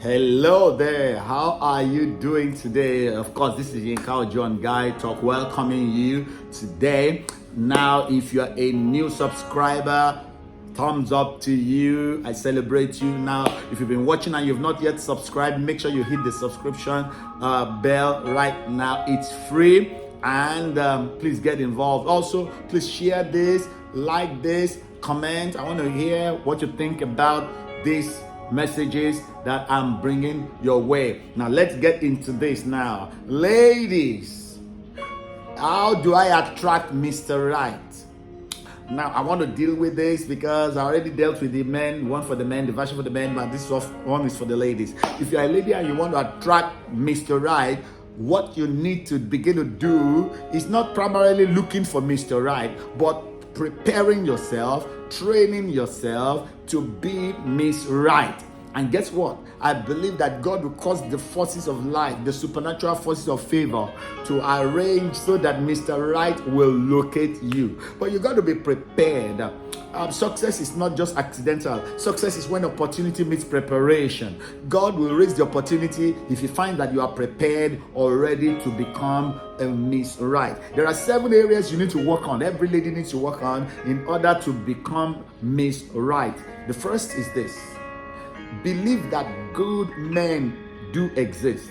Hello there, how are you doing today? Of course, this is Yinka John Guy Talk, welcoming you today. Now, if you're a new subscriber, thumbs up to you. I celebrate you. Now, if you've been watching and you've not yet subscribed, make sure you hit the subscription bell right now. It's free, and please get involved. Also, please share this, like this, comment. I want to hear what you think about this messages that I'm bringing your way. Now let's get into this now. Ladies, how do I attract Mr. Right? Now I want to deal with this because I already dealt with the men, one for the men, the version for the men, but this one is for the ladies. If you're a lady and you want to attract Mr. Right, what you need to begin to do is not primarily looking for Mr. Right, but preparing yourself, training yourself to be Miss Right. And guess what? I believe that God will cause the forces of life, the supernatural forces of favor, to arrange so that Mr. Right will locate you. But you got to be prepared. Success is not just accidental. Success is when opportunity meets preparation. God will raise the opportunity if you find that you are prepared already to become a Miss Right. There are 7 areas you need to work on. Every lady needs to work on in order to become Miss Right. The first is this: believe that good men do exist.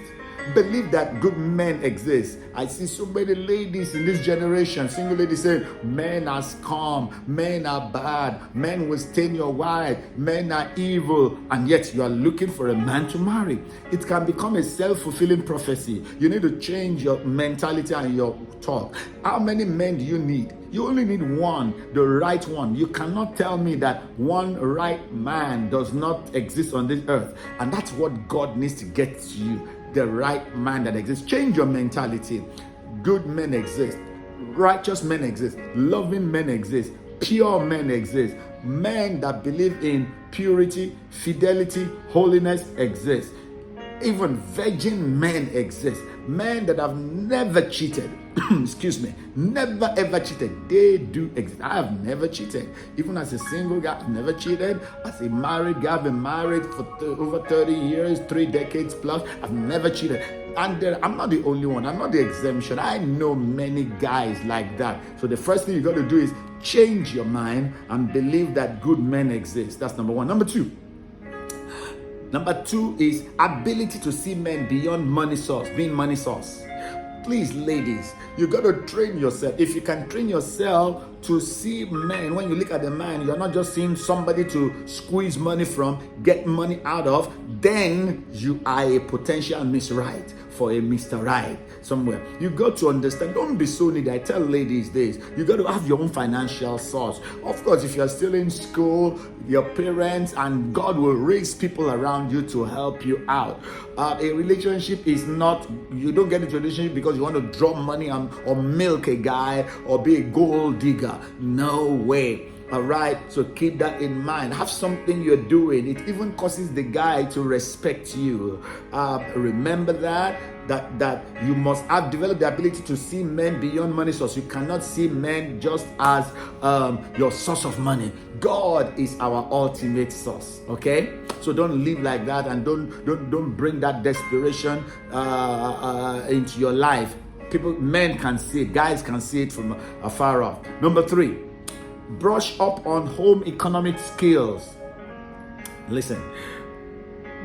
Believe that good men exist. I see so many ladies in this generation, single ladies saying, men are scum, men are bad, men will stain your wife, men are evil, and yet you are looking for a man to marry. It can become a self-fulfilling prophecy. You need to change your mentality and your talk. How many men do you need? You only need one, the right one. You cannot tell me that one right man does not exist on this earth. And that's what God needs to get to you. The right man that exists. Change your mentality. Good men exist. Righteous men exist. Loving men exist. Pure men exist. Men that believe in purity, fidelity, holiness exist. Even virgin men exist. Men that have never cheated. Excuse me. Never ever cheated. They do exist. I have never cheated. Even as a single guy, I've never cheated. As a married guy, I've been married for over 30 years, 3 decades plus. I've never cheated. And I'm not the only one. I'm not the exemption. I know many guys like that. So the first thing you got to do is change your mind and believe that good men exist. That's number 1. Number 2. Number 2 is ability to see men beyond money source, being money source. Please, ladies, you got to train yourself. If you can train yourself to see men, when you look at the man, you're not just seeing somebody to squeeze money from, get money out of, then you are a potential Miss Right for a Mr. Right somewhere. You got to understand, don't be so needy. I tell ladies this, you got to have your own financial source. Of course, if you're still in school, your parents and God will raise people around you to help you out. A relationship is not, you don't get into a relationship because you want to draw money or milk a guy or be a gold digger. No way. All right, so keep that in mind. Have something you're doing. It even causes the guy to respect you. Remember that you must have developed the ability to see men beyond money source. You cannot see men just as your source of money. God is our ultimate source. Okay, so don't live like that, and don't bring that desperation into your life. Men can see it. Guys can see it from afar off. Number 3. Brush up on home economic skills. Listen,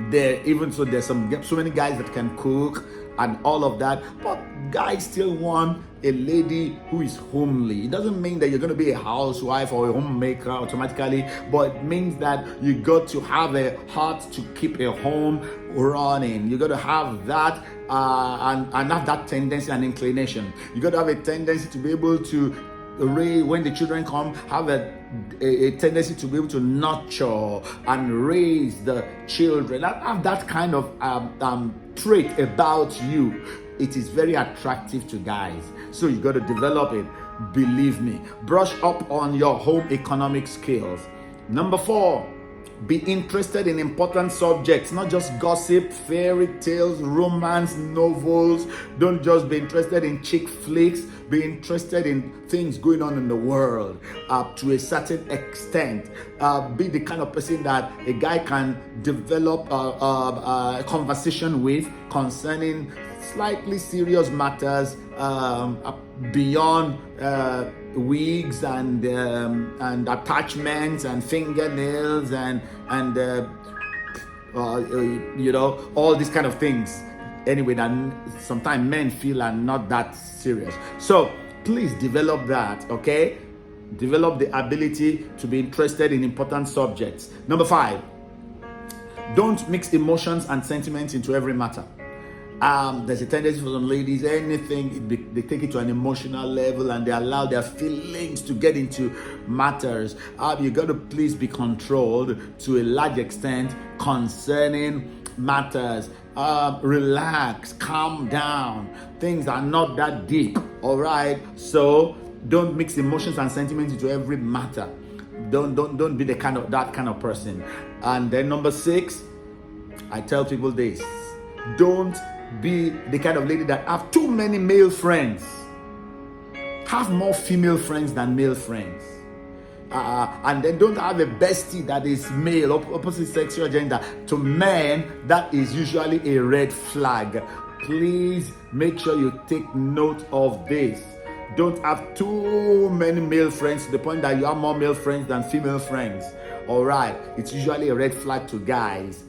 there's so many guys that can cook and all of that, but guys still want a lady who is homely. It doesn't mean that you're going to be a housewife or a homemaker automatically, but it means that you got to have a heart to keep a home running. You got to have that and have that tendency and inclination. You got to have a tendency to be able to when the children come, have a tendency to be able to nurture and raise the children. Have that kind of trait about you. It is very attractive to guys. So you got to develop it. Believe me. Brush up on your home economic skills. Number 4. Be interested in important subjects, not just gossip, fairy tales, romance novels. Don't just be interested in chick flicks. Be interested in things going on in the world to a certain extent. Be the kind of person that a guy can develop a conversation with concerning slightly serious matters beyond wigs and attachments and fingernails and all these kind of things. Anyway, that sometimes men feel are not that serious. So please develop that, okay? Develop the ability to be interested in important subjects. Number 5, don't mix emotions and sentiments into every matter. There's a tendency for some ladies, anything, they take it to an emotional level and they allow their feelings to get into matters. You got to please be controlled to a large extent concerning matters. Relax, calm down. Things are not that deep, all right? So don't mix emotions and sentiments into every matter. Don't be that kind of person. And then number 6, I tell people this: don't be the kind of lady that have too many male friends. Have more female friends than male friends. And then don't have a bestie that is male, opposite sexual gender. To men, that is usually a red flag. Please make sure you take note of this. Don't have too many male friends to the point that you have more male friends than female friends. All right, it's usually a red flag to guys.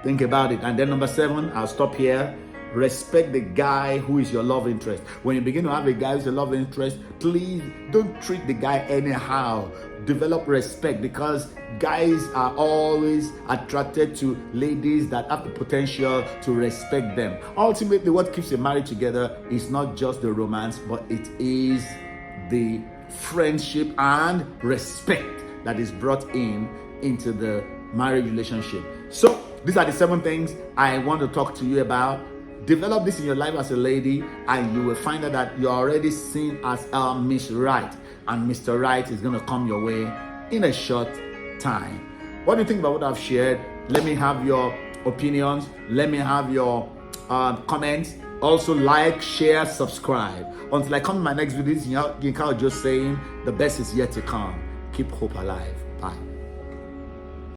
Think about it. And then number 7, I'll stop here. Respect the guy who is your love interest. When you begin to have a guy who's your love interest, please don't treat the guy anyhow. Develop respect, because guys are always attracted to ladies that have the potential to respect them. Ultimately, what keeps a marriage together is not just the romance, but it is the friendship and respect that is brought into the marriage relationship. So these are the 7 things I want to talk to you about. Develop this in your life as a lady, and you will find out that you're already seen as Miss Right, and Mr. Right is going to come your way in a short time. What do you think about what I've shared? Let me have your opinions. Let me have your comments. Also, like, share, subscribe. Until I come to my next video, this is Yinka Ojo saying the best is yet to come. Keep hope alive. Bye.